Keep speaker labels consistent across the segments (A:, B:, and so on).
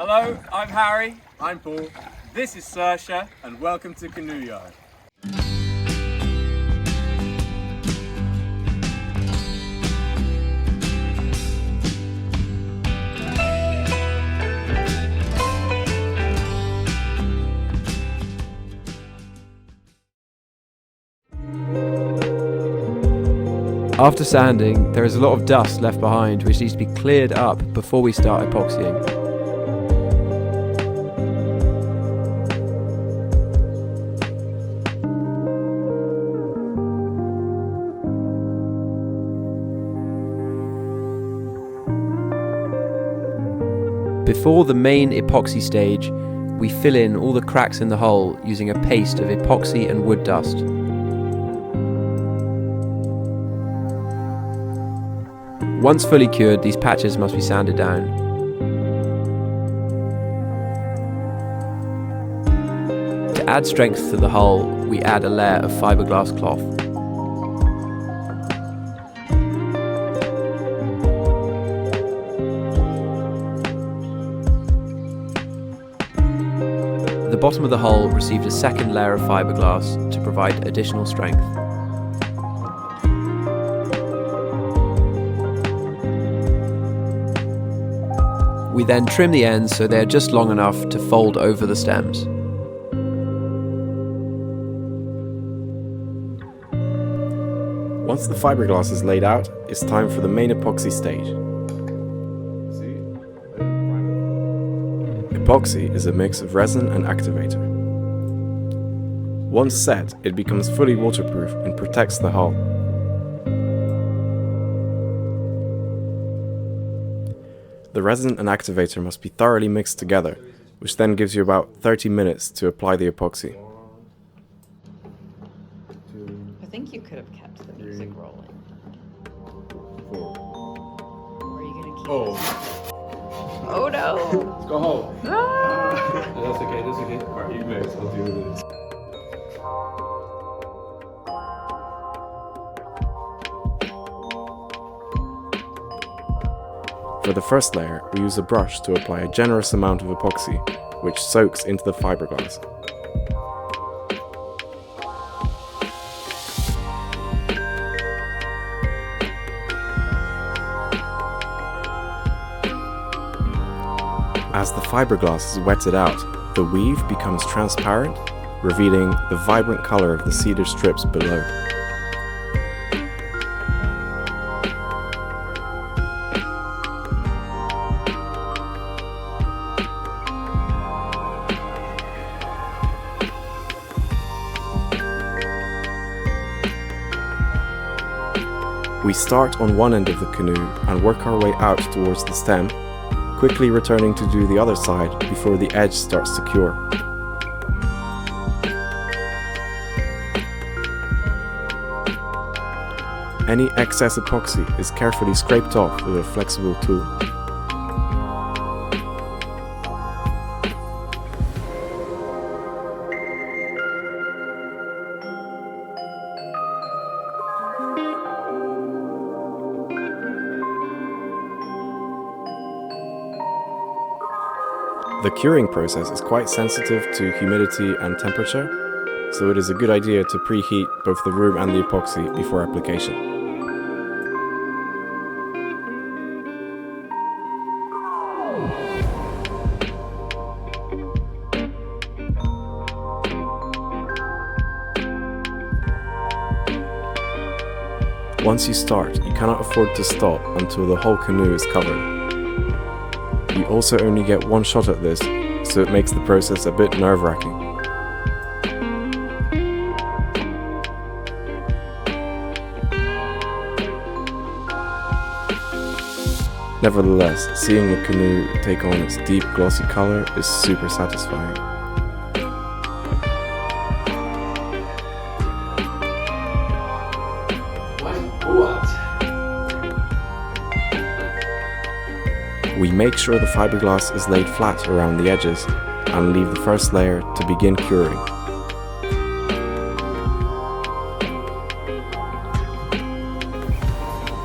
A: Hello, I'm Harry. I'm Paul. This is Saoirse, and welcome to Canoe Yard.
B: After sanding, there is a lot of dust left behind which needs to be cleared up before we start epoxying. Before the main epoxy stage, we fill in all the cracks in the hull using a paste of epoxy and wood dust. Once fully cured, these patches must be sanded down. To add strength to the hull, we add a layer of fibreglass cloth. The bottom of the hull received a second layer of fibreglass to provide additional strength. We then trim the ends so they are just long enough to fold over the stems.
C: Once the fiberglass is laid out, it's time for the main epoxy stage. Epoxy is a mix of resin and activator. Once set, it becomes fully waterproof and protects the hull. The resin and activator must be thoroughly mixed together, which then gives you about 30 minutes to apply the epoxy.
D: I think you could have kept the music rolling. Or are you gonna keep Oh no!
E: Let's go home.
D: Ah!
E: That's okay, that's okay. Alright, you guys, I'll deal with this.
C: For the first layer, we use a brush to apply a generous amount of epoxy, which soaks into the fiberglass. As the fiberglass is wetted out, the weave becomes transparent, revealing the vibrant color of the cedar strips below. We start on one end of the canoe and work our way out towards the stem, quickly returning to do the other side before the edge starts to cure. Any excess epoxy is carefully scraped off with a flexible tool. The curing process is quite sensitive to humidity and temperature, so it is a good idea to preheat both the room and the epoxy before application. Once you start, you cannot afford to stop until the whole canoe is covered. You also only get one shot at this, so it makes the process a bit nerve-wracking. Nevertheless, seeing the canoe take on its deep glossy color is super satisfying. We make sure the fiberglass is laid flat around the edges and leave the first layer to begin curing.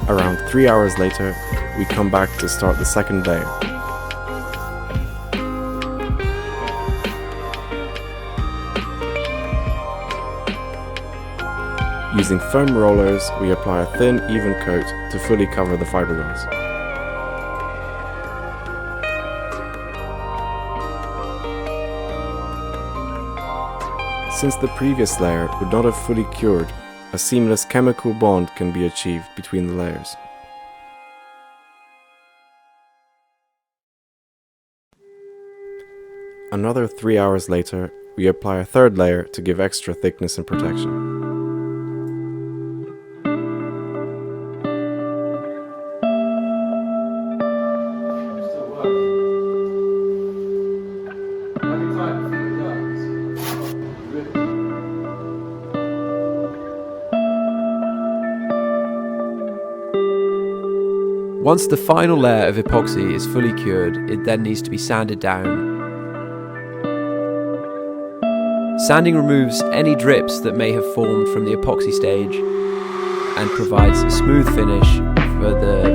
C: Around 3 hours later, we come back to start the second layer. Using foam rollers, we apply a thin, even coat to fully cover the fiberglass. Since the previous layer would not have fully cured, a seamless chemical bond can be achieved between the layers. Another 3 hours later, we apply a third layer to give extra thickness and protection.
E: Still works. Every time before it does. Really?
B: Once the final layer of epoxy is fully cured, it then needs to be sanded down. Sanding removes any drips that may have formed from the epoxy stage and provides a smooth finish for the